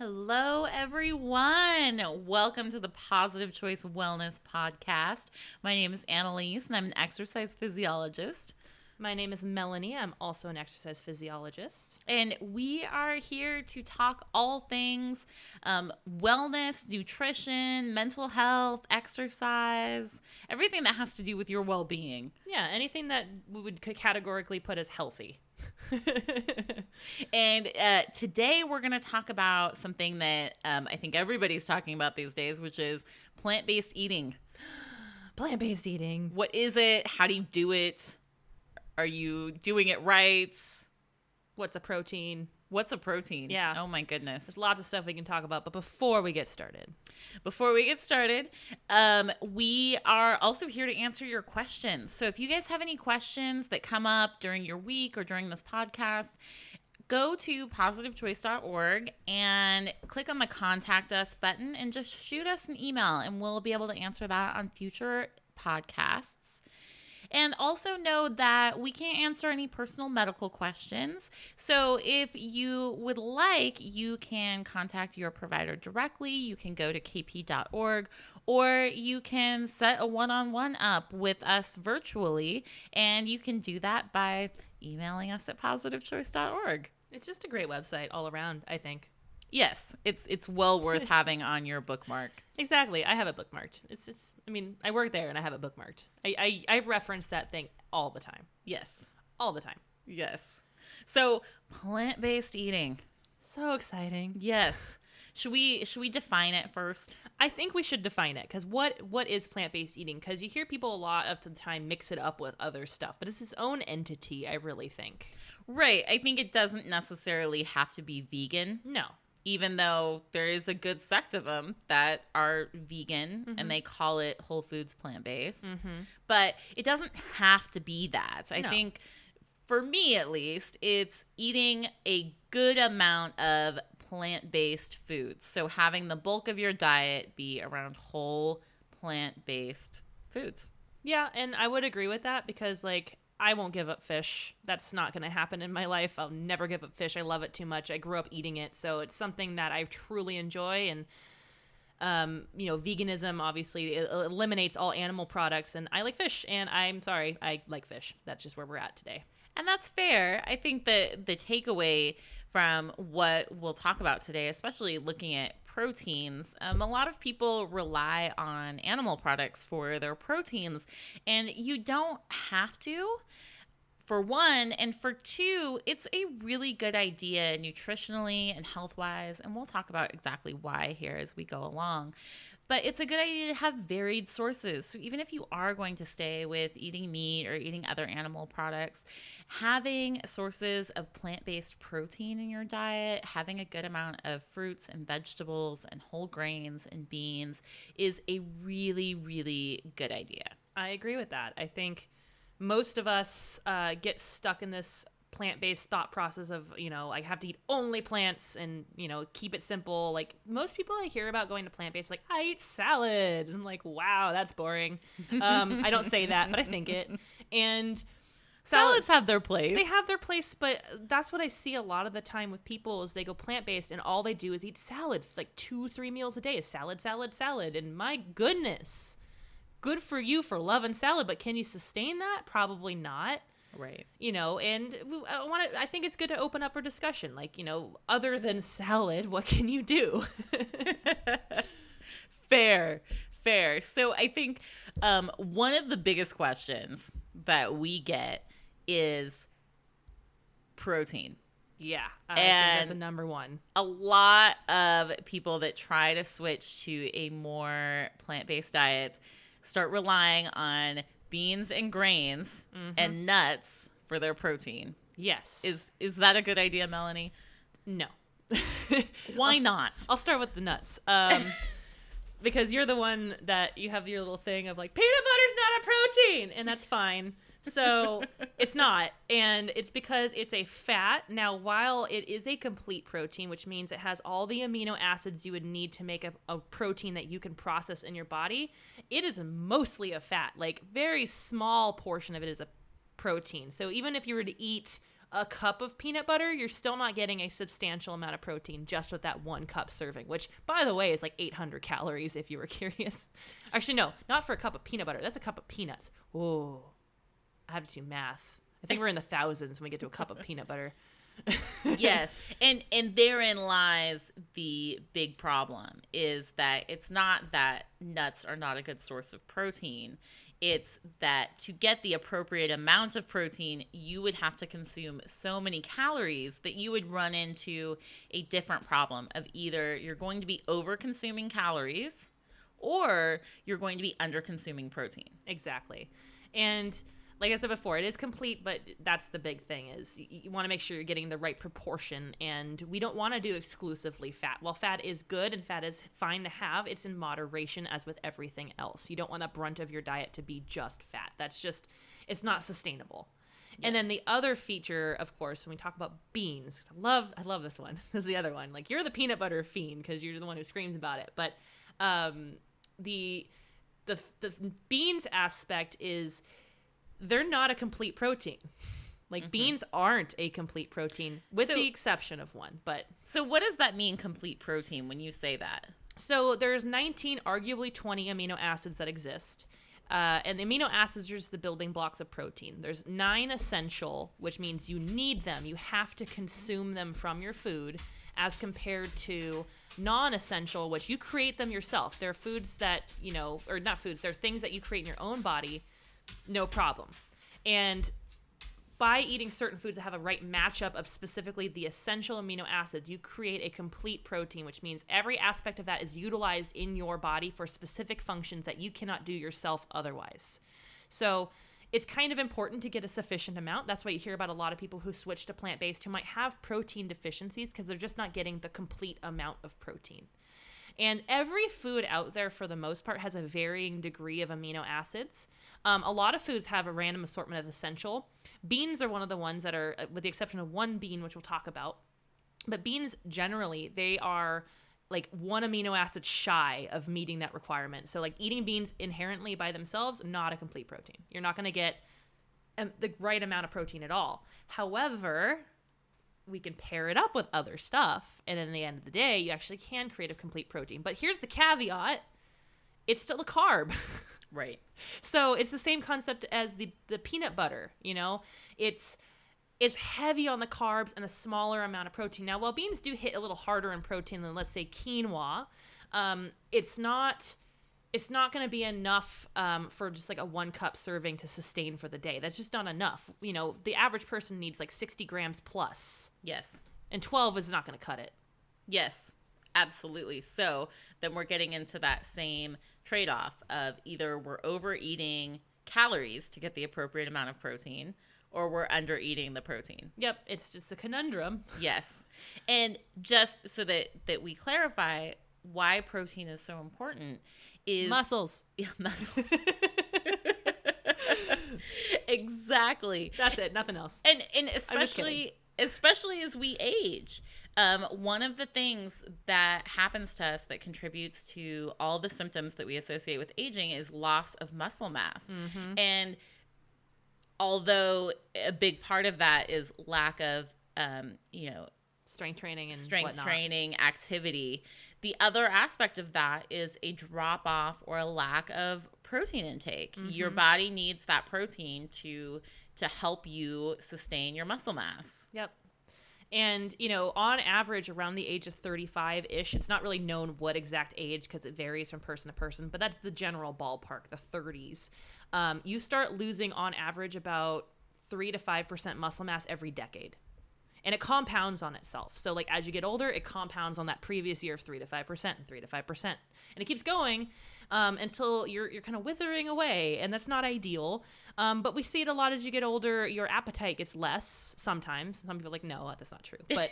Hello, everyone. Welcome to the Positive Choice Wellness Podcast. My name is Anneliese, and I'm an exercise physiologist. My name is Melanie. I'm also an exercise physiologist. And we are here to talk all things wellness, nutrition, mental health, exercise, everything that has to do with your well-being. Yeah, anything that we would categorically put as healthy. And today we're going to talk about something that I think everybody's talking about these days, which is plant-based eating. Plant-based eating. What is it? How do you do it? Are you doing it right? What's a protein? What's a protein? Yeah. Oh my goodness. There's lots of stuff we can talk about, but before we get started, we are also here to answer your questions. So if you guys have any questions that come up during your week or during this podcast, go to positivechoice.org and click on the Contact Us button and just shoot us an email, and we'll be able to answer that on future podcasts. And also know that we can't answer any personal medical questions. So if you would like, you can contact your provider directly. You can go to kp.org, or you can set a one-on-one up with us virtually. And you can do that by emailing us at positivechoice.org. It's just a great website all around, I think. Yes, it's well worth having on your bookmark. Exactly. I have it bookmarked. I work there and I have it bookmarked. I reference that thing all the time. Yes. All the time. Yes. So plant-based eating. So exciting. Yes. Should we define it first? I think we should define it, because what is plant-based eating? Because you hear people a lot of the time mix it up with other stuff, but it's its own entity, I really think. Right. I think it doesn't necessarily have to be vegan. No. Even though there is a good sect of them that are vegan and they call it whole foods plant-based. Mm-hmm. But it doesn't have to be that. I think, for me at least, it's eating a good amount of plant-based foods. So having the bulk of your diet be around whole plant-based foods. Yeah, and I would agree with that, because I won't give up fish. That's not going to happen in my life. I'll never give up fish. I love it too much. I grew up eating it, so it's something that I truly enjoy. And veganism obviously eliminates all animal products, and I like fish. And I'm sorry, I like fish. That's just where we're at today. And that's fair. I think that the takeaway from what we'll talk about today, especially looking at proteins, a lot of people rely on animal products for their proteins, and you don't have to, for one, and for two, it's a really good idea nutritionally and health-wise, and we'll talk about exactly why here as we go along. But it's a good idea to have varied sources. So even if you are going to stay with eating meat or eating other animal products, having sources of plant-based protein in your diet, having a good amount of fruits and vegetables and whole grains and beans is a really, really good idea. I agree with that. I think most of us get stuck in this plant-based thought process of, I have to eat only plants and, keep it simple. Like, most people I hear about going to plant-based, I eat salad. And I'm like, wow, that's boring. I don't say that, but I think it. And salads have their place. They have their place, but that's what I see a lot of the time with people is they go plant-based and all they do is eat salad. 2-3 meals a day is salad, salad, salad. And my goodness, good for you for loving salad, but can you sustain that? Probably not. Right. And I think it's good to open up for discussion. Other than salad, what can you do? Fair. So I think one of the biggest questions that we get is protein. Yeah, I think that's a number one. A lot of people that try to switch to a more plant-based diet start relying on beans and grains and nuts for their protein. Yes. Is that a good idea, Melanie? No. Why not? I'll start with the nuts. Because you're the one that you have your little thing of peanut butter's not a protein, and that's fine. So it's not. And it's because it's a fat. Now, while it is a complete protein, which means it has all the amino acids you would need to make a protein that you can process in your body, it is mostly a fat. Very small portion of it is a protein. So even if you were to eat a cup of peanut butter, you're still not getting a substantial amount of protein just with that 1 cup serving, which, by the way, is like 800 calories if you were curious. Actually, no, not for a cup of peanut butter. That's a cup of peanuts. Whoa. I have to do math. I think we're in the thousands when we get to a cup of peanut butter. Yes. And therein lies the big problem, is that it's not that nuts are not a good source of protein. It's that to get the appropriate amount of protein, you would have to consume so many calories that you would run into a different problem of either you're going to be over consuming calories or you're going to be under consuming protein. Exactly. And like I said before, it is complete, but that's the big thing is you want to make sure you're getting the right proportion, and we don't want to do exclusively fat. While fat is good and fat is fine to have, it's in moderation as with everything else. You don't want the brunt of your diet to be just fat. That's just, it's not sustainable. Yes. And then the other feature, of course, when we talk about beans, I love this one. This is the other one. Like, you're the peanut butter fiend because you're the one who screams about it. But the beans aspect is, they're not a complete protein. Like, beans aren't a complete protein, with the exception of one. But so what does that mean, complete protein, when you say that? So there's 19, arguably 20 amino acids that exist. And the amino acids are just the building blocks of protein. There's 9 essential, which means you need them. You have to consume them from your food, as compared to non-essential, which you create them yourself. They're foods that, or not foods, they're things that you create in your own body. No problem. And by eating certain foods that have a right matchup of specifically the essential amino acids, you create a complete protein, which means every aspect of that is utilized in your body for specific functions that you cannot do yourself otherwise. So it's kind of important to get a sufficient amount. That's why you hear about a lot of people who switch to plant-based who might have protein deficiencies because they're just not getting the complete amount of protein. And every food out there, for the most part, has a varying degree of amino acids. A lot of foods have a random assortment of essential. Beans are one of the ones that are, with the exception of one bean, which we'll talk about. But beans, generally, they are like 1 amino acid shy of meeting that requirement. So, like, eating beans inherently by themselves, not a complete protein. You're not going to get the right amount of protein at all. However, we can pair it up with other stuff, and in the end of the day, you actually can create a complete protein. But here's the caveat: it's still a carb. Right. So it's the same concept as the peanut butter. It's heavy on the carbs and a smaller amount of protein. Now, while beans do hit a little harder in protein than, let's say, quinoa, it's not going to be enough for just like a 1 cup serving to sustain for the day. That's just not enough. The average person needs like 60 grams plus. Yes. And 12 is not going to cut it. Yes, absolutely. So then we're getting into that same trade-off of either we're overeating calories to get the appropriate amount of protein, or we're under-eating the protein. Yep, it's just a conundrum. Yes. And just so that we clarify why protein is so important is... muscles. Yeah, muscles. Exactly. That's it. Nothing else. And especially as we age, one of the things that happens to us that contributes to all the symptoms that we associate with aging is loss of muscle mass. Mm-hmm. And although a big part of that is lack of, strength training and training activity, the other aspect of that is a drop off or a lack of protein intake. Mm-hmm. Your body needs that protein to help you sustain your muscle mass. Yep. And, on average, around the age of 35-ish, it's not really known what exact age because it varies from person to person, but that's the general ballpark, the 30s. You start losing, on average, about 3 to 5% muscle mass every decade. And it compounds on itself. So, like, as you get older, it compounds on that previous year of 3 to 5% and 3 to 5%. And it keeps going until you're kind of withering away, and that's not ideal. But we see it a lot as you get older. Your appetite gets less sometimes. Some people are like, no, that's not true. But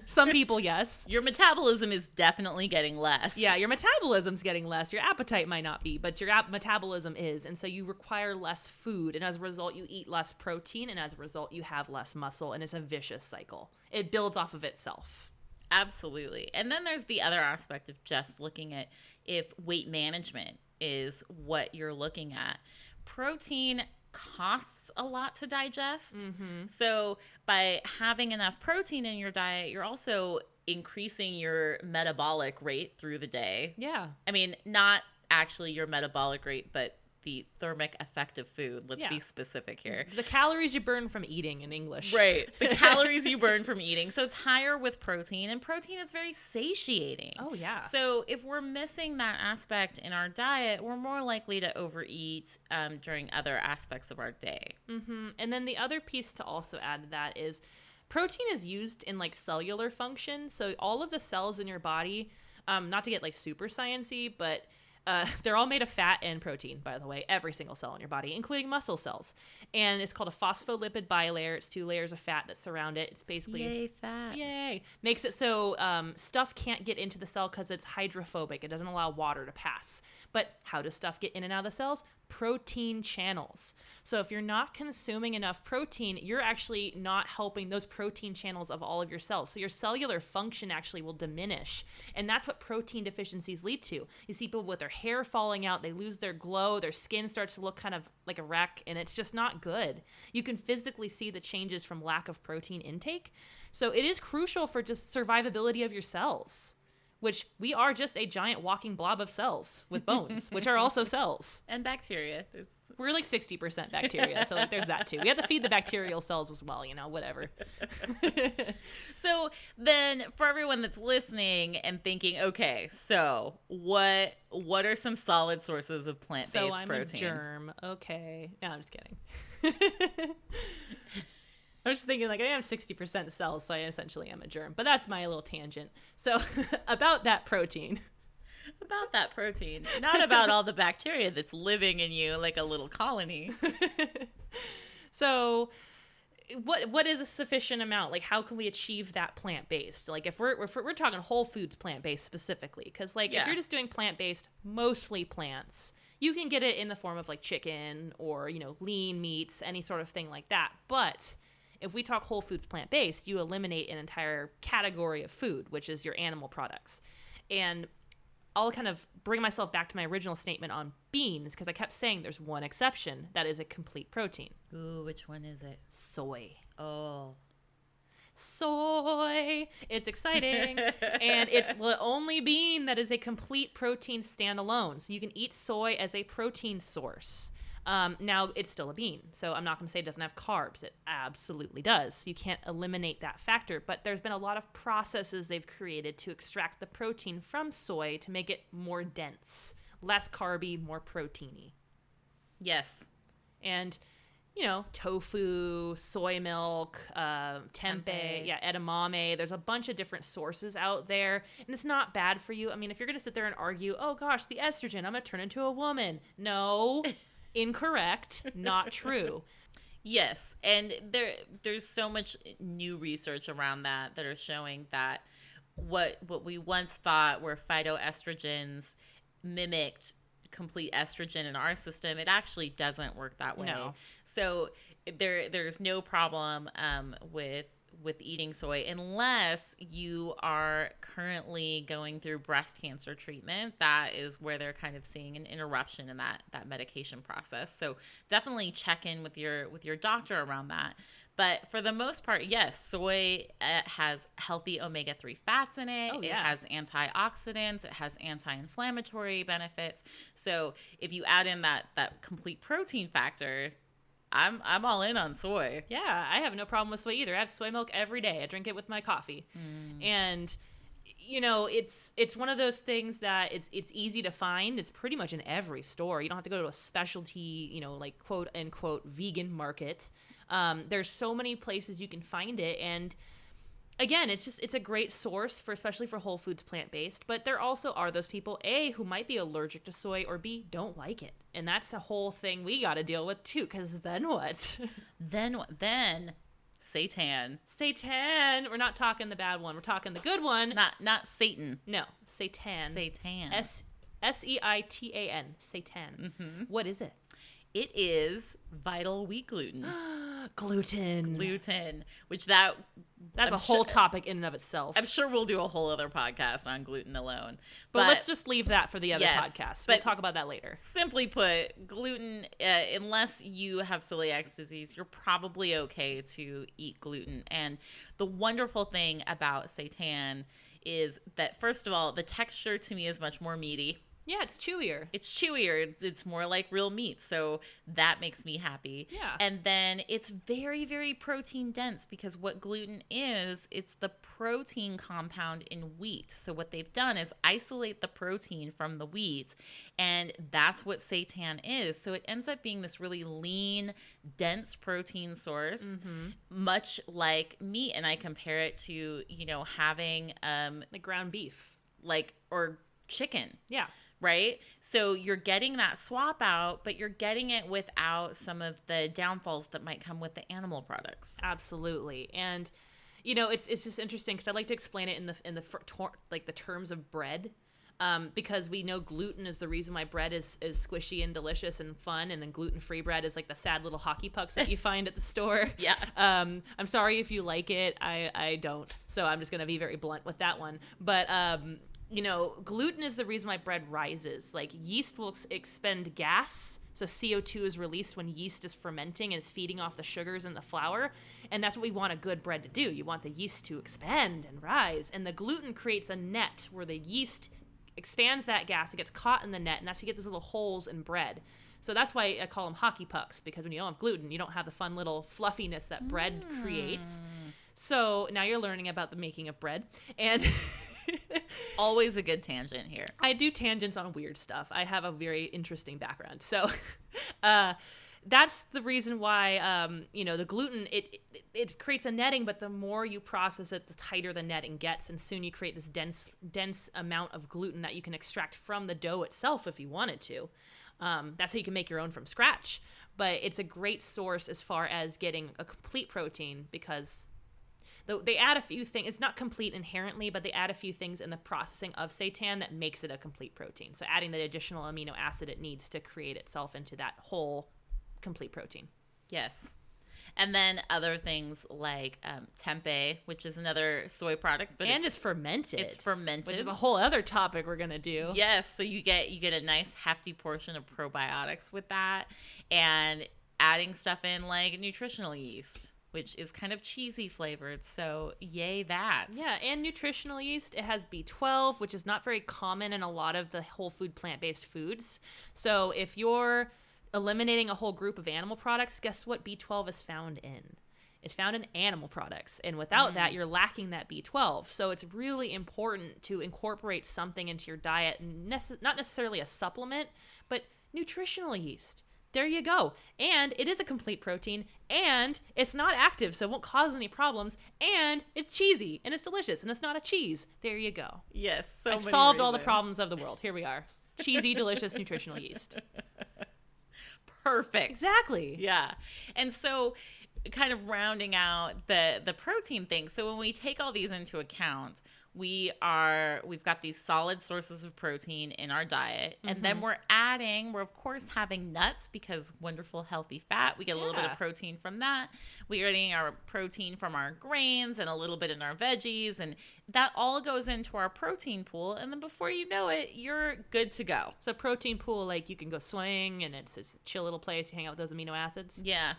some people, yes. Your metabolism is definitely getting less. Yeah, your metabolism's getting less. Your appetite might not be, but your metabolism is. And so you require less food. And as a result, you eat less protein. And as a result, you have less muscle. And it's a vicious cycle. It builds off of itself. Absolutely. And then there's the other aspect of just looking at if weight management is what you're looking at. Protein costs a lot to digest. So by having enough protein in your diet, you're also increasing your metabolic rate through the day. Yeah. I mean, not actually your metabolic rate, but the thermic effect of food. Let's be specific here. The calories you burn from eating in English. Right. The calories you burn from eating. So it's higher with protein, and protein is very satiating. Oh, yeah. So if we're missing that aspect in our diet, we're more likely to overeat during other aspects of our day. And then the other piece to also add to that is protein is used in like cellular function. So all of the cells in your body, not to get like super sciencey, but they're all made of fat and protein, by the way, every single cell in your body, including muscle cells. And it's called a phospholipid bilayer. It's 2 layers of fat that surround it. It's basically... Yay, fat. Yay. Makes it so stuff can't get into the cell because it's hydrophobic. It doesn't allow water to pass. But how does stuff get in and out of the cells? Protein channels. So if you're not consuming enough protein, you're actually not helping those protein channels of all of your cells. So your cellular function actually will diminish. And that's what protein deficiencies lead to. You see people with their hair falling out, they lose their glow, their skin starts to look kind of like a wreck, and it's just not good. You can physically see the changes from lack of protein intake. So it is crucial for just survivability of your cells, which we are just a giant walking blob of cells with bones, which are also cells. And bacteria. We're like 60% bacteria, so like there's that too. We have to feed the bacterial cells as well, whatever. So then for everyone that's listening and thinking, okay, so what are some solid sources of plant-based protein? So I'm a germ. Okay. No, I'm just kidding. I was thinking like I am 60% cells, so I essentially am a germ. But that's my little tangent. So about that protein. About that protein. Not about all the bacteria that's living in you like a little colony. So what is a sufficient amount? Like how can we achieve that plant-based? Like if we're talking whole foods plant-based specifically, because like if you're just doing plant-based, mostly plants, you can get it in the form of like chicken or, lean meats, any sort of thing like that. But if we talk whole foods plant-based, you eliminate an entire category of food, which is your animal products. And I'll kind of bring myself back to my original statement on beans, because I kept saying there's one exception that is a complete protein. Ooh, which one is it? Soy. Oh. Soy. It's exciting. And it's the only bean that is a complete protein standalone. So you can eat soy as a protein source. Now, it's still a bean, so I'm not going to say it doesn't have carbs. It absolutely does. You can't eliminate that factor, but there's been a lot of processes they've created to extract the protein from soy to make it more dense, less carby, more proteiny. Yes. And, tofu, soy milk, tempeh, edamame. There's a bunch of different sources out there, and it's not bad for you. I mean, if you're going to sit there and argue, oh gosh, the estrogen, I'm going to turn into a woman. No. Incorrect, not true. Yes, and there's so much new research around that are showing that what we once thought were phytoestrogens mimicked complete estrogen in our system, it actually doesn't work that way. No. So there's no problem with eating soy unless you are currently going through breast cancer treatment. That is where they're kind of seeing an interruption in that medication process. So definitely check in with your doctor around that. But for the most part, yes, soy has healthy omega-3 fats in it. Oh, yeah. It has antioxidants. It has anti-inflammatory benefits. So if you add in that complete protein factor, I'm all in on soy. Yeah, I have no problem with soy either. I have soy milk every day. I drink it with my coffee. And it's one of those things that it's easy to find. It's pretty much in every store. You don't have to go to a specialty, like quote unquote vegan market. There's so many places you can find it, and again, it's a great source especially for whole foods plant-based, but there also are those people, A, who might be allergic to soy, or B, don't like it. And that's a whole thing we got to deal with too, because then what? Then what? Then seitan. Seitan. We're not talking the bad one. We're talking the good one. Not Satan. No, seitan. Seitan. S-E-I-T-A-N. Seitan. Mm-hmm. What is it? It is vital wheat gluten. Gluten. Which that's I'm a whole topic in and of itself. I'm sure we'll do a whole other podcast on gluten alone. But let's just leave that for the other podcast. We'll talk about that later. Simply put, gluten, unless you have celiac disease, you're probably okay to eat gluten. And the wonderful thing about seitan is that, first of all, the texture to me is much more meaty. Yeah, it's chewier. It's more like real meat. So that makes me happy. Yeah. And then it's very, very protein dense, because what gluten is, it's the protein compound in wheat. So what they've done is isolate the protein from the wheat, and that's what seitan is. So it ends up being this really lean, dense protein source, much like meat. And I compare it to, having like ground beef. Or chicken. Yeah. Right? So you're getting that swap out, but you're getting it without some of the downfalls that might come with the animal products. Absolutely. And it's just interesting because I like to explain it in the terms of bread. Because we know gluten is the reason why bread is squishy and delicious and fun, and then gluten-free bread is like the sad little hockey pucks that you find at the store. Yeah. I'm sorry if you like it. I don't. So I'm just going to be very blunt with that one. But gluten is the reason why bread rises. Like, yeast will expend gas. So CO2 is released when yeast is fermenting and it's feeding off the sugars in the flour. And that's what we want a good bread to do. You want the yeast to expand and rise. And the gluten creates a net where the yeast expands that gas. It gets caught in the net, and that's how you get those little holes in bread. So that's why I call them hockey pucks, because when you don't have gluten, you don't have the fun little fluffiness that bread creates. So now you're learning about the making of bread. And always a good tangent here. I do tangents on weird stuff. I have a very interesting background. So that's the reason why, the gluten, it creates a netting, but the more you process it, the tighter the netting gets. And soon you create this dense amount of gluten that you can extract from the dough itself if you wanted to. That's how you can make your own from scratch. But it's a great source as far as getting a complete protein, because they add a few things. It's not complete inherently, but they add a few things in the processing of seitan that makes it a complete protein. So adding the additional amino acid it needs to create itself into that whole complete protein. Yes. And then other things like tempeh, which is another soy product, but it's fermented. It's fermented, which is a whole other topic we're gonna do. Yes, so you get a nice hefty portion of probiotics with that, and adding stuff in like nutritional yeast, which is kind of cheesy flavored. So yay that. Yeah, and nutritional yeast, it has B12, which is not very common in a lot of the whole food plant-based foods. So if you're eliminating a whole group of animal products, guess what B12 is found in? It's found in animal products. And without that, you're lacking that B12. So it's really important to incorporate something into your diet, not necessarily a supplement, but nutritional yeast. There you go. And it is a complete protein, and it's not active, so it won't cause any problems, and it's cheesy, and it's delicious, and it's not a cheese. There you go. Yes. So I've solved all the problems of the world. Here we are. Cheesy, delicious, nutritional yeast. Perfect. Exactly. Yeah. And so kind of rounding out the protein thing. So when we take all these into account, we've got these solid sources of protein in our diet, and then we're of course having nuts, because wonderful healthy fat. We get a little bit of protein from that. We're getting our protein from our grains and a little bit in our veggies, and that all goes into our protein pool. And then before you know it, you're good to go. So protein pool, like you can go swing, and it's a chill little place. You hang out with those amino acids. Yeah.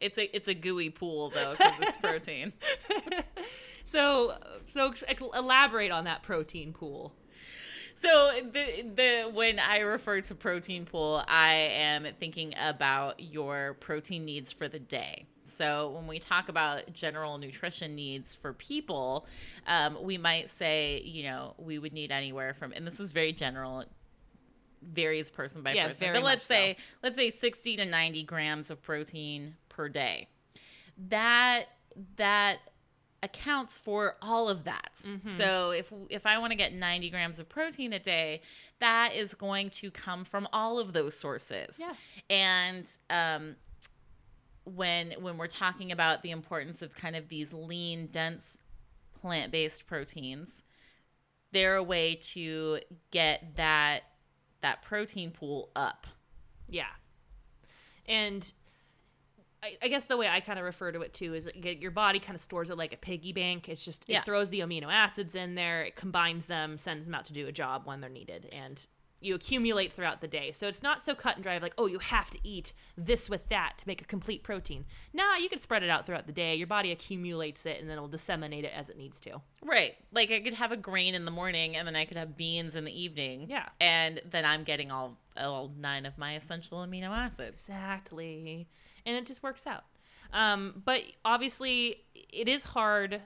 It's a gooey pool though, because it's protein. So elaborate on that protein pool. So when I refer to protein pool, I am thinking about your protein needs for the day. So when we talk about general nutrition needs for people, we might say, we would need anywhere from, and this is very general, varies person by person, but let's say 60 to 90 grams of protein per day. That accounts for all of that. So if I want to get 90 grams of protein a day, that is going to come from all of those sources. Yeah. And when we're talking about the importance of kind of these lean, dense plant-based proteins, they're a way to get that protein pool up. Yeah. And I guess the way I kind of refer to it too is your body kind of stores it like a piggy bank. It's just, it throws the amino acids in there, it combines them, sends them out to do a job when they're needed. And you accumulate throughout the day. So it's not so cut and dry of like, oh, you have to eat this with that to make a complete protein. Nah, you can spread it out throughout the day. Your body accumulates it and then it'll disseminate it as it needs to. Right. Like I could have a grain in the morning and then I could have beans in the evening. Yeah. And then I'm getting all 9 of my essential amino acids. Exactly. And it just works out. But obviously it is hard.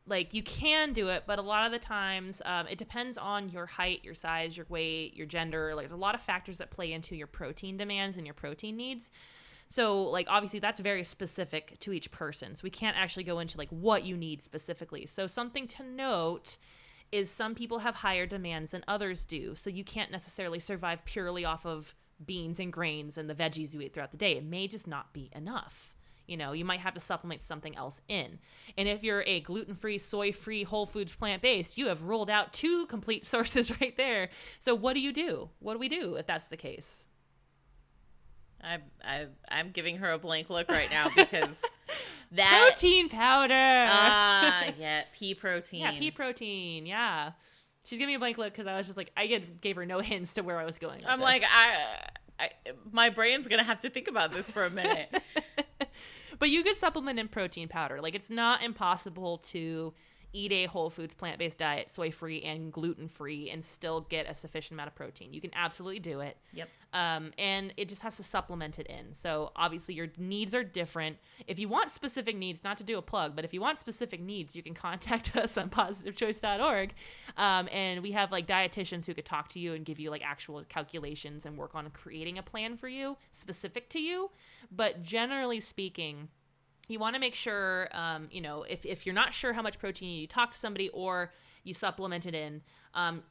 Like, you can do it, but a lot of the times it depends on your height, your size, your weight, your gender. Like, there's a lot of factors that play into your protein demands and your protein needs. So, like, obviously that's very specific to each person. So we can't actually go into, like, what you need specifically. So something to note is some people have higher demands than others do. So you can't necessarily survive purely off of beans and grains and the veggies you eat throughout the day. It may just not be enough. You know, you might have to supplement something else in. And if you're a gluten-free, soy-free, whole foods, plant-based, you have rolled out 2 complete sources right there. So what do you do? What do we do if that's the case? I'm giving her a blank look right now because that protein powder. Yeah, pea protein. Yeah, pea protein. Yeah. She's giving me a blank look because I was just like, I gave her no hints to where I was going with I'm this. like, my brain's gonna have to think about this for a minute. But you could supplement in protein powder. Like, it's not impossible to eat a whole foods plant-based diet, soy-free and gluten-free, and still get a sufficient amount of protein. You can absolutely do it. Yep. And it just has to supplement it in. So obviously your needs are different. If you want specific needs, not to do a plug, but if you want specific needs, you can contact us on positivechoice.org. And we have like dietitians who could talk to you and give you like actual calculations and work on creating a plan for you specific to you. But generally speaking, you want to make sure, if you're not sure how much protein you need, talk to somebody or you supplement it in.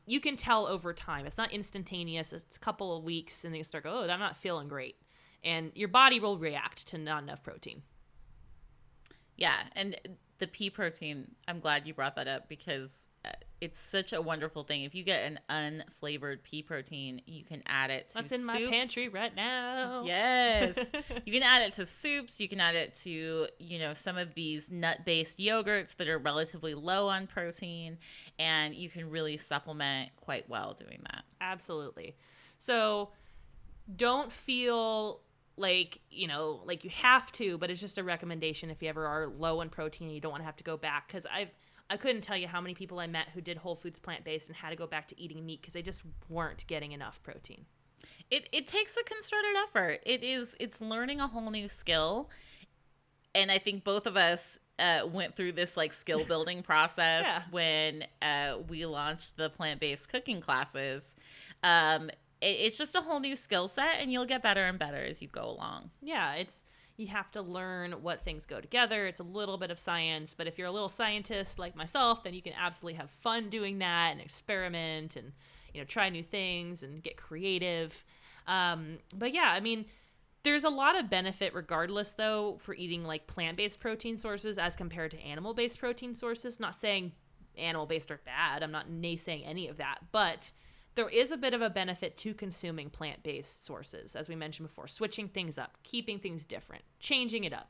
You can tell over time. It's not instantaneous. It's a couple of weeks and then you start go, oh, I'm not feeling great. And your body will react to not enough protein. Yeah. And the pea protein, I'm glad you brought that up because it's such a wonderful thing. If you get an unflavored pea protein, you can add it to That's in soups. my pantry right now. Yes. You can add it to soups. You can add it to, some of these nut-based yogurts that are relatively low on protein. And you can really supplement quite well doing that. Absolutely. So don't feel like you have to, but it's just a recommendation if you ever are low in protein and you don't want to have to go back. Because I couldn't tell you how many people I met who did whole foods plant-based and had to go back to eating meat because they just weren't getting enough protein. It takes a concerted effort. It's learning a whole new skill. And I think both of us went through this like skill building process when we launched the plant-based cooking classes. It's just a whole new skill set and you'll get better and better as you go along. Yeah, you have to learn what things go together. It's a little bit of science, but if you're a little scientist like myself, then you can absolutely have fun doing that and experiment and, try new things and get creative. But yeah, I mean, there's a lot of benefit regardless though for eating like plant-based protein sources as compared to animal-based protein sources. Not saying animal-based are bad. I'm not naysaying any of that, but there is a bit of a benefit to consuming plant-based sources, as we mentioned before, switching things up, keeping things different, changing it up,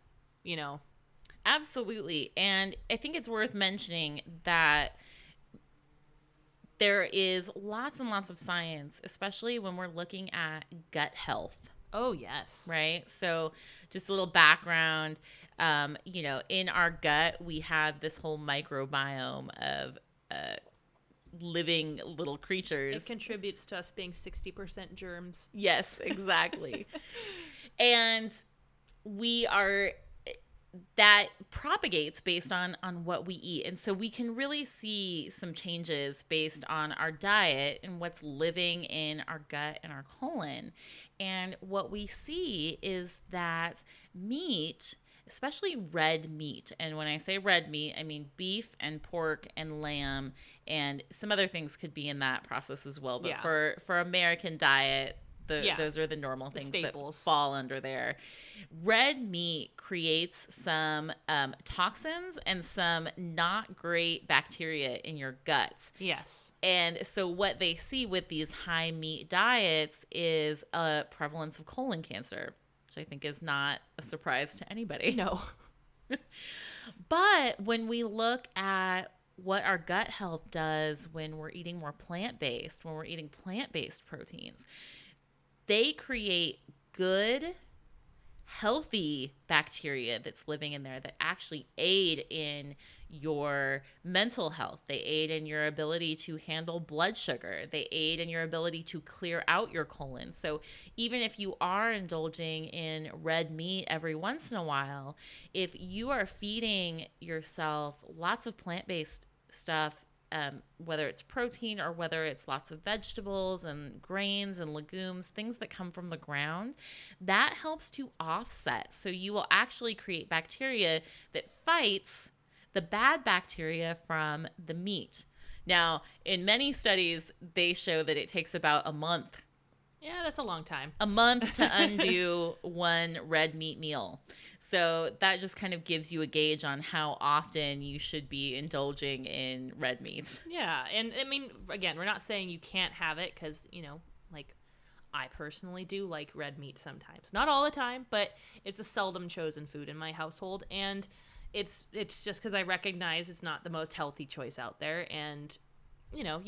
Absolutely. And I think it's worth mentioning that there is lots and lots of science, especially when we're looking at gut health. Oh, yes. Right? So just a little background, in our gut, we have this whole microbiome of living little creatures. It contributes to us being 60% germs. Yes, exactly. And that propagates based on what we eat. And so we can really see some changes based on our diet and what's living in our gut and our colon. And what we see is that meat, especially red meat. And when I say red meat, I mean beef and pork and lamb and some other things could be in that process as well. But for American diet, those are the normal things that fall under there. Red meat creates some toxins and some not great bacteria in your guts. Yes. And so what they see with these high meat diets is a prevalence of colon cancer. which I think is not a surprise to anybody. No. But when we look at what our gut health does when we're eating more plant-based, when we're eating plant-based proteins, they create good, healthy bacteria that's living in there that actually aid in your mental health. They aid in your ability to handle blood sugar. They aid in your ability to clear out your colon. So even if you are indulging in red meat every once in a while, if you are feeding yourself lots of plant-based stuff, whether it's protein or whether it's lots of vegetables and grains and legumes, things that come from the ground, that helps to offset. So you will actually create bacteria that fights the bad bacteria from the meat. Now, in many studies, they show that it takes about a month. Yeah, that's a long time. A month to undo one red meat meal. So that just kind of gives you a gauge on how often you should be indulging in red meat. Yeah, and I mean, again, we're not saying you can't have it because, you know, like I personally do like red meat sometimes. Not all the time, but it's a seldom chosen food in my household, and it's just because I recognize it's not the most healthy choice out there, and, you know,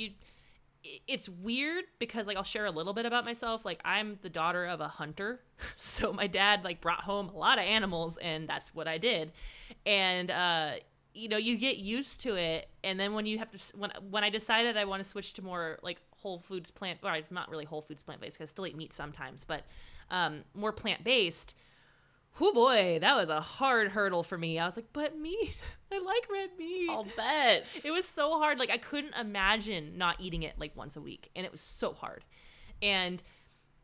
it's weird because, like, I'll share a little bit about myself. Like, I'm the daughter of a hunter. So my dad, like, brought home a lot of animals, and that's what I did. And, you know, you get used to it. And then when you have to, when I decided I want to switch to more, like, whole foods not really whole foods plant-based, because I still eat meat sometimes, but more plant-based, oh boy, that was a hard hurdle for me. I was like, but meat, I like red meat. I'll bet. It was so hard. Like, I couldn't imagine not eating it like once a week. And it was so hard. And,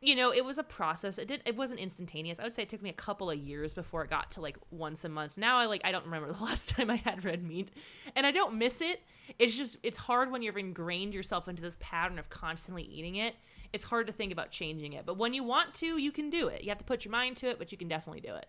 you know, it was a process. It wasn't instantaneous. I would say it took me a couple of years before it got to like once a month. Now I don't remember the last time I had red meat. And I don't miss it. It's hard when you've ingrained yourself into this pattern of constantly eating it. It's hard to think about changing it. But when you want to, you can do it. You have to put your mind to it, but you can definitely do it.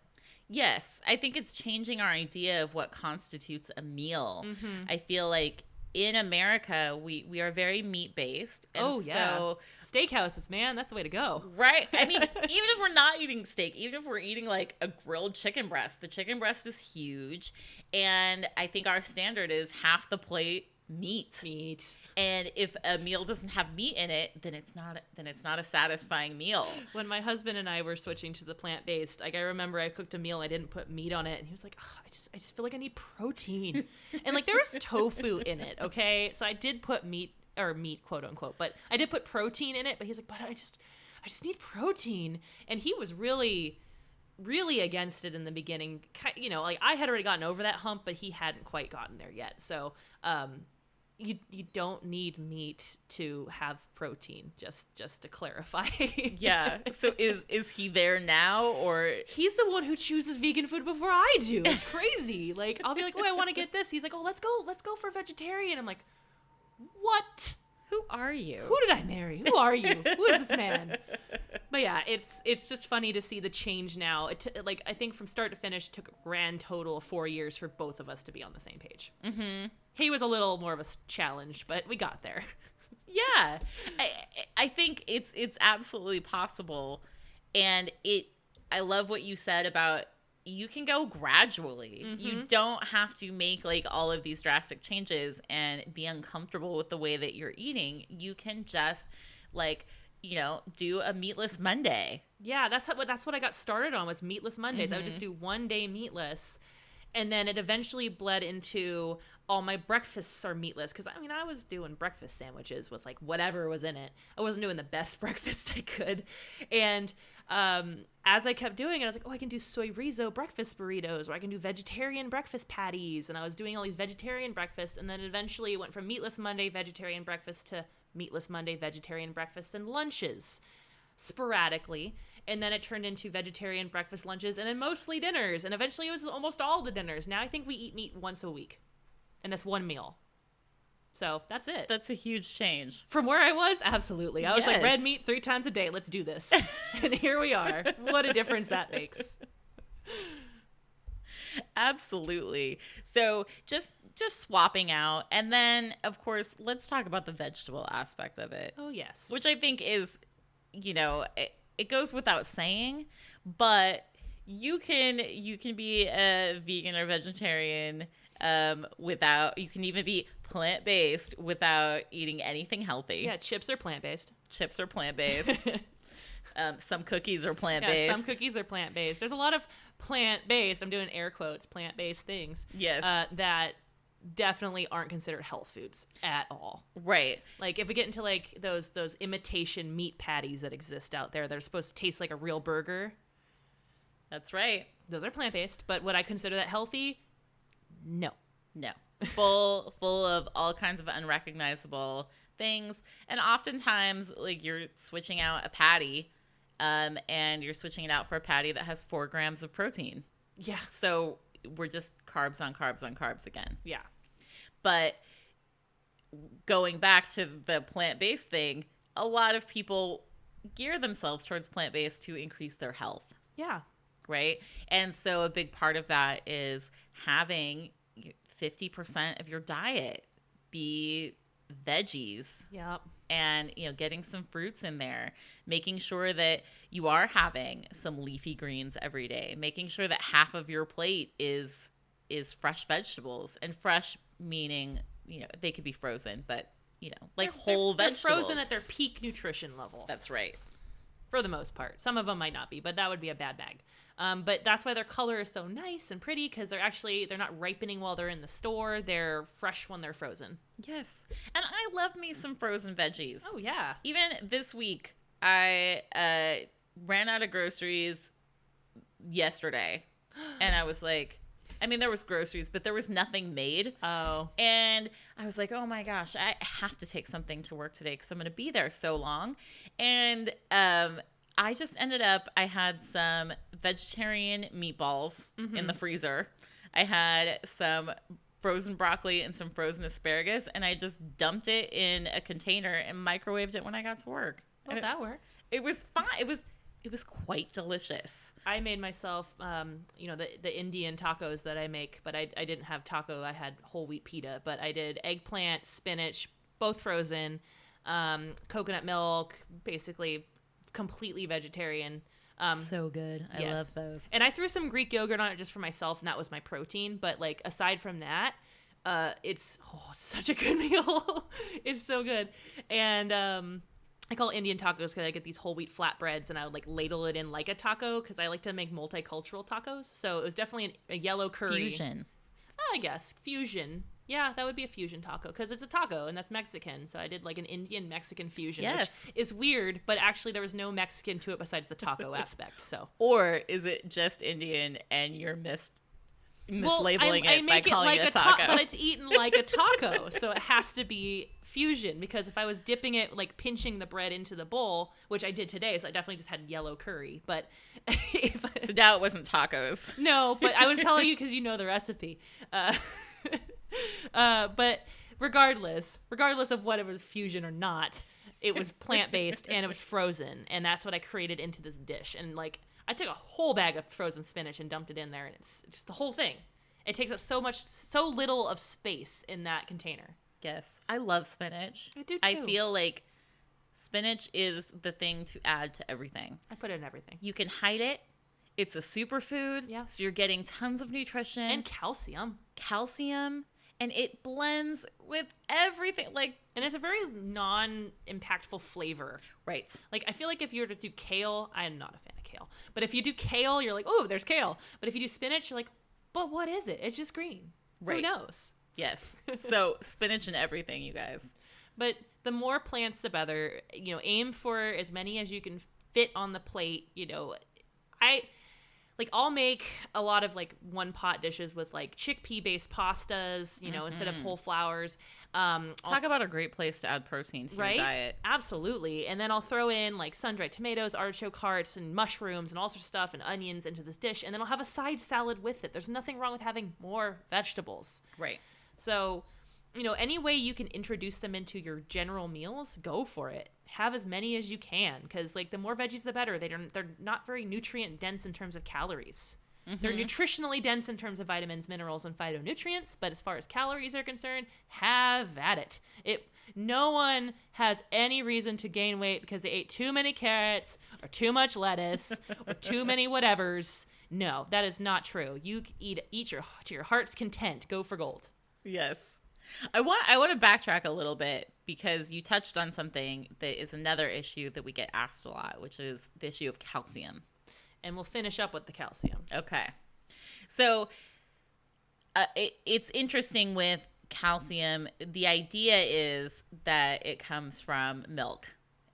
Yes. I think it's changing our idea of what constitutes a meal. Mm-hmm. I feel like in America, we are very meat-based. And oh, yeah. So, steakhouses, man, that's the way to go. Right. I mean, even if we're not eating steak, even if we're eating like a grilled chicken breast, the chicken breast is huge. And I think our standard is half the plate meat. And if a meal doesn't have meat in it, then it's not a satisfying meal. When my husband and I were switching to the plant-based, like, I remember I cooked a meal, I didn't put meat on it, and he was like, oh, I just feel like I need protein. And like, there was tofu in it, okay? So I did put meat, quote unquote, but I did put protein in it, but he's like, but I just need protein. And he was really against it in the beginning. You know, like, I had already gotten over that hump, but he hadn't quite gotten there yet. So, you don't need meat to have protein, just to clarify. Yeah. So is he there now, or he's the one who chooses vegan food before I do? It's crazy. Like, I'll be like, oh, I want to get this. He's like, oh, let's go for vegetarian. I'm like, what? Who are you? Who did I marry? Who are you? Who is this man? But yeah, it's just funny to see the change now. Like, I think from start to finish took a grand total of 4 years for both of us to be on the same page. Mm-hmm. He was a little more of a challenge, but we got there. Yeah, I think it's absolutely possible, and I love what you said about you can go gradually. Mm-hmm. You don't have to make like all of these drastic changes and be uncomfortable with the way that you're eating. You can just like, you know, do a meatless Monday. Yeah, that's what I got started on, was meatless Mondays. Mm-hmm. I would just do one day meatless, and then it eventually bled into all my breakfasts are meatless, because I mean, I was doing breakfast sandwiches with like whatever was in it. I wasn't doing the best breakfast I could, and as I kept doing it, I was like, oh, I can do soy rizo breakfast burritos, or I can do vegetarian breakfast patties, and I was doing all these vegetarian breakfasts, and then eventually it went from meatless Monday vegetarian breakfast to meatless Monday vegetarian breakfast and lunches sporadically, and then it turned into vegetarian breakfast, lunches, and then mostly dinners, and eventually it was almost all the dinners. Now I think we eat meat once a week, and that's one meal. So that's it. That's a huge change. From where I was, absolutely. I was like, red meat 3 times a day. Let's do this. And here we are. What a difference that makes. Absolutely. So just swapping out. And then, of course, let's talk about the vegetable aspect of it. Oh, yes. Which I think is, you know, it goes without saying, but you can be a vegan or vegetarian you can even be plant-based without eating anything healthy. Yeah, chips are plant-based. Some cookies are plant-based. Yeah, some cookies are plant-based. There's a lot of plant-based, I'm doing air quotes, plant-based things. Yes. That definitely aren't considered health foods at all. Right. Like if we get into like those imitation meat patties that exist out there that are supposed to taste like a real burger. That's right. Those are plant-based, but would I consider that healthy? No. Full of all kinds of unrecognizable things. And oftentimes like you're switching out a patty and you're switching it out for a patty that has 4 grams of protein. Yeah. So we're just carbs on carbs on carbs again. Yeah. But going back to the plant-based thing, a lot of people gear themselves towards plant-based to increase their health. Yeah. Right? And so a big part of that is having 50% of your diet be veggies. Yep. And, getting some fruits in there, making sure that you are having some leafy greens every day, making sure that half of your plate is fresh vegetables, and fresh meaning, they could be frozen, but, like whole vegetables. They're frozen at their peak nutrition level. That's right. For the most part. Some of them might not be, but that would be a bad bag. But that's why their color is so nice and pretty, because they're not ripening while they're in the store. They're fresh when they're frozen. Yes. And I love me some frozen veggies. Oh, yeah. Even this week, I ran out of groceries yesterday. And I was like, there was groceries, but there was nothing made. Oh. And I was like, oh my gosh, I have to take something to work today because I'm going to be there so long. And I just ended up, I had some vegetarian meatballs in the freezer. I had some frozen broccoli and some frozen asparagus, and I just dumped it in a container and microwaved it when I got to work. Well, that works. It was fine. It was quite delicious. I made myself, the Indian tacos that I make, but I didn't have taco. I had whole wheat pita, but I did eggplant, spinach, both frozen, coconut milk, basically completely vegetarian. So good. I love those. And I threw some Greek yogurt on it just for myself, and that was my protein. But like aside from that, it's such a good meal. It's so good. And I call it Indian tacos because I get these whole wheat flatbreads, and I would like ladle it in like a taco because I like to make multicultural tacos. So it was definitely a yellow curry. Fusion. I guess. Fusion. Yeah, that would be a fusion taco because it's a taco and that's Mexican. So I did like an Indian-Mexican fusion, which is weird, but actually there was no Mexican to it besides the taco aspect. So, or is it just Indian and you're mislabeling it by calling it a taco? But it's eaten like a taco, so it has to be fusion because if I was dipping it, like pinching the bread into the bowl, which I did today, so I definitely just had yellow curry. But so now it wasn't tacos. No, but I was telling you because you know the recipe. But regardless of whether it was fusion or not, it was plant-based and it was frozen, and that's what I created into this dish. And like I took a whole bag of frozen spinach and dumped it in there, and it's just the whole thing. It takes up so little of space in that container. Yes, I love spinach. I do too. I feel like spinach is the thing to add to everything. I put it in everything. You can hide it. It's a superfood. Yeah. So you're getting tons of nutrition. And calcium. And it blends with everything. And it's a very non-impactful flavor. Right. Like, I feel like if you were to do kale, I'm not a fan of kale. But if you do kale, you're like, oh, there's kale. But if you do spinach, you're like, but what is it? It's just green. Right. Who knows? Yes. So spinach and everything, you guys. But the more plants, the better. Aim for as many as you can fit on the plate. I'll make a lot of like one pot dishes with like chickpea based pastas, instead of whole flours. Talk about a great place to add protein to your diet. Absolutely. And then I'll throw in like sun-dried tomatoes, artichoke hearts, and mushrooms and all sorts of stuff and onions into this dish. And then I'll have a side salad with it. There's nothing wrong with having more vegetables. Right. So, any way you can introduce them into your general meals, go for it. Have as many as you can, because like the more veggies, the better. They're not very nutrient dense in terms of calories. Mm-hmm. They're nutritionally dense in terms of vitamins, minerals, and phytonutrients. But as far as calories are concerned, have at it. No one has any reason to gain weight because they ate too many carrots or too much lettuce or too many whatevers. No, that is not true. You eat to your heart's content. Go for gold. Yes. I want to backtrack a little bit because you touched on something that is another issue that we get asked a lot, which is the issue of calcium. And we'll finish up with the calcium. Okay. So it's interesting with calcium. The idea is that it comes from milk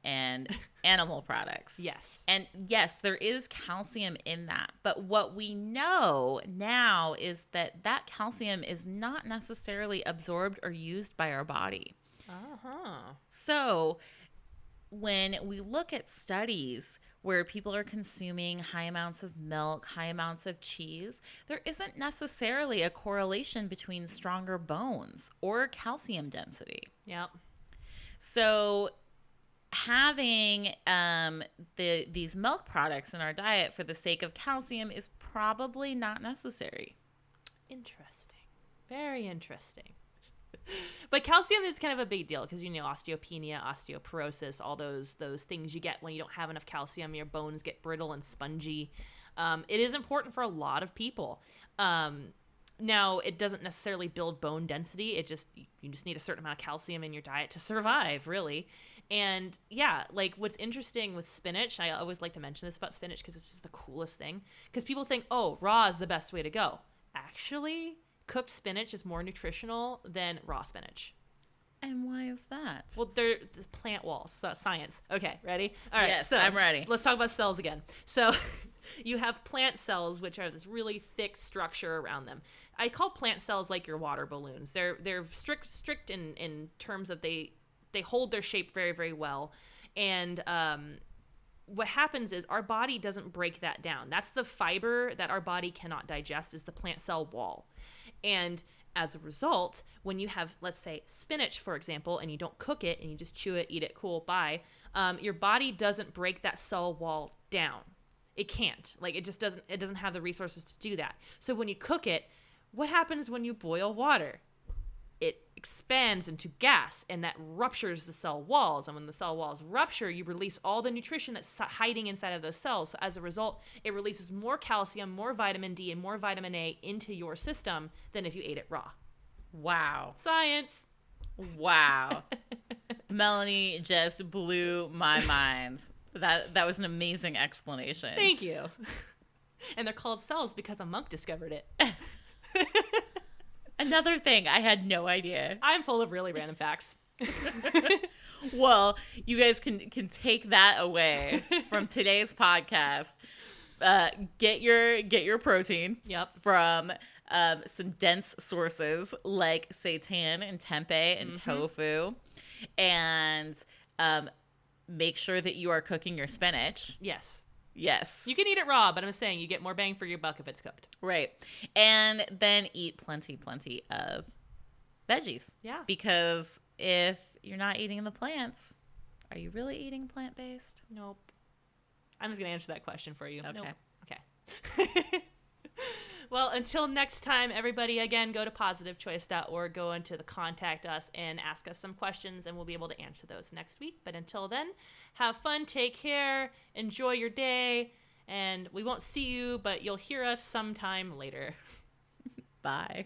and animal products. Yes. And yes, there is calcium in that. But what we know now is that that calcium is not necessarily absorbed or used by our body. Uh-huh. So when we look at studies where people are consuming high amounts of milk, high amounts of cheese, there isn't necessarily a correlation between stronger bones or calcium density. Yep. So having these milk products in our diet for the sake of calcium is probably not necessary. Interesting. Very interesting. But calcium is kind of a big deal because, osteopenia, osteoporosis, all those things you get when you don't have enough calcium. Your bones get brittle and spongy. It is important for a lot of people. Now, it doesn't necessarily build bone density. You just need a certain amount of calcium in your diet to survive, really. And yeah, like what's interesting with spinach, I always like to mention this about spinach because it's just the coolest thing. Because people think, oh, raw is the best way to go. Actually, cooked spinach is more nutritional than raw spinach. And why is that? Well, they're the plant walls. So science. Okay, ready? All right. Yes, so I'm ready. Let's talk about cells again. So you have plant cells, which are this really thick structure around them. I call plant cells like your water balloons. They're strict in terms of they hold their shape very, very well. And what happens is our body doesn't break that down. That's the fiber that our body cannot digest is the plant cell wall. And as a result, when you have, let's say, spinach, for example, and you don't cook it and you just chew it, eat it, cool, bye, your body doesn't break that cell wall down. It can't. Like, it doesn't have the resources to do that. So when you cook it, what happens when you boil water? It expands into gas, and that ruptures the cell walls. And when the cell walls rupture, you release all the nutrition that's hiding inside of those cells. So as a result, it releases more calcium, more vitamin D, and more vitamin A into your system than if you ate it raw. Wow. Science. Wow. Melanie just blew my mind. That was an amazing explanation. Thank you. And they're called cells because a monk discovered it. Another thing, I had no idea. I'm full of really random facts. Well, you guys can take that away from today's podcast. Get your protein. Yep. From some dense sources like seitan and tempeh and tofu, and make sure that you are cooking your spinach. Yes. Yes. You can eat it raw, but I'm saying you get more bang for your buck if it's cooked. Right. And then eat plenty of veggies. Yeah. Because if you're not eating the plants, are you really eating plant-based? Nope. I'm just going to answer that question for you. Okay. Nope. Okay. Well, until next time, everybody, again, go to positivechoice.org, go into the contact us and ask us some questions, and we'll be able to answer those next week. But until then, have fun, take care, enjoy your day, and we won't see you, but you'll hear us sometime later. Bye.